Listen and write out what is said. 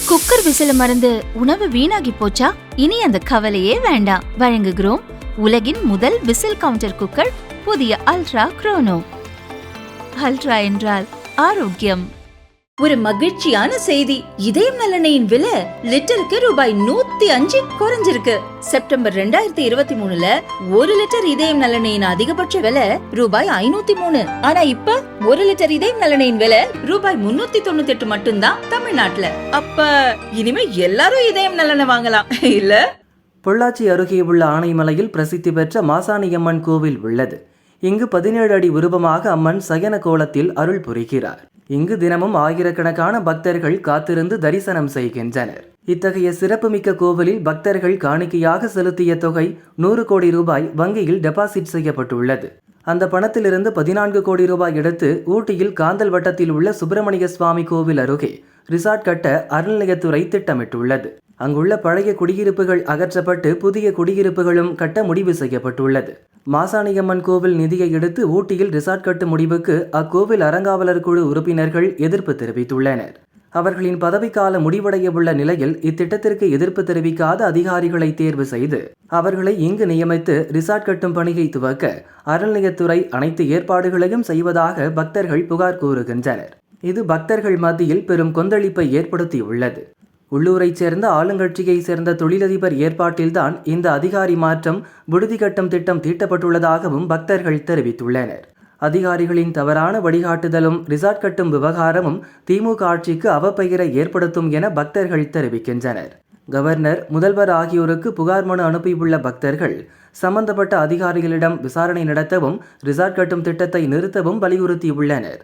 Cooker விசில மறந்து உணவு வீணாகி போச்சா? இனி அந்த கவலையே வேண்டாம். வழங்குகிறோம் உலகின் முதல் விசில் கவுண்டர் குக்கர், புதிய அல்ட்ரா குரோனோ. அல்ட்ரா என்றால் ஆரோக்கியம். ஒரு மகிழ்ச்சியான செய்தி. இதயம் நல்லெண்ணெயின் விலை லிட்டருக்கு ரூபாய் 105 குறைஞ்சிருக்கு. செப்டம்பர் 2023ல 1 லிட்டர் இதயம் நல்லெண்ணெயின் அதிகபட்ச விலை ரூபாய் 503. ஆனா இப்ப 1 லிட்டர் இதயம் நல்லெண்ணெயின் விலை ரூபாய் 398 மட்டும்தான் தமிழ்நாட்டுல. அப்ப இனிமே எல்லாரும் இதயம் நல்லெண்ணெய் வாங்கலாம் இல்ல? பொள்ளாச்சி அருகே உள்ள ஆனைமலையில் பிரசித்தி பெற்ற மாசாணியம்மன் கோவில் உள்ளது. இங்கு 17 அடி உருவமாக அம்மன் சயன கோலத்தில் அருள் புரிகிறார். இங்கு தினமும் ஆயிரக்கணக்கான பக்தர்கள் காத்திருந்து தரிசனம் செய்கின்றனர். இத்தகைய சிறப்புமிக்க கோவிலில் பக்தர்கள் காணிக்கையாக செலுத்திய தொகை 100 கோடி ரூபாய் வங்கியில் டெபாசிட் செய்யப்பட்டுள்ளது. அந்த பணத்திலிருந்து 14 கோடி ரூபாய் எடுத்து ஊட்டியில் காந்தல் வட்டத்தில் உள்ள சுப்பிரமணிய சுவாமி கோவில் அருகே ரிசார்ட் கட்ட அறநிலையத்துறை திட்டமிட்டுள்ளது. அங்குள்ள பழைய குடியிருப்புகள் அகற்றப்பட்டு புதிய குடியிருப்புகளும் கட்ட முடிவு செய்யப்பட்டுள்ளது. மாசாணியம்மன் கோவில் நிதியை எடுத்து ஊட்டியில் ரிசார்ட் கட்டும் முடிவுக்கு அக்கோவில் அறங்காவலர் குழு உறுப்பினர்கள் எதிர்ப்பு தெரிவித்துள்ளனர். அவர்களின் பதவிக்கால முடிவடைய உள்ள நிலையில் இத்திட்டத்திற்கு எதிர்ப்பு தெரிவிக்காத அதிகாரிகளை தேர்வு செய்து அவர்களை இங்கு நியமித்து ரிசார்ட் கட்டும் பணியை துவக்க அறநிலையத்துறை அனைத்து ஏற்பாடுகளையும் செய்வதாக பக்தர்கள் புகார் கூறுகின்றனர். இது பக்தர்கள் மத்தியில் பெரும் கொந்தளிப்பை ஏற்படுத்தியுள்ளது. உள்ளூரைச் சேர்ந்த ஆளுங்கட்சியை சேர்ந்த தொழிலதிபர் ஏற்பாட்டில்தான் இந்த அதிகாரி மாற்றம், விடுதி கட்டும் திட்டம் தீட்டப்பட்டுள்ளதாகவும் பக்தர்கள் தெரிவித்துள்ளனர். அதிகாரிகளின் தவறான வழிகாட்டுதலும் ரிசார்ட் கட்டும் விவகாரமும் திமுக ஆட்சிக்கு அவப்பெயரை ஏற்படுத்தும் என பக்தர்கள் தெரிவிக்கின்றனர். கவர்னர், முதல்வர் ஆகியோருக்கு புகார் மனு அனுப்பியுள்ள பக்தர்கள் சம்பந்தப்பட்ட அதிகாரிகளிடம் விசாரணை நடத்தவும் ரிசார்ட் கட்டும் திட்டத்தை நிறுத்தவும் வலியுறுத்தியுள்ளனர்.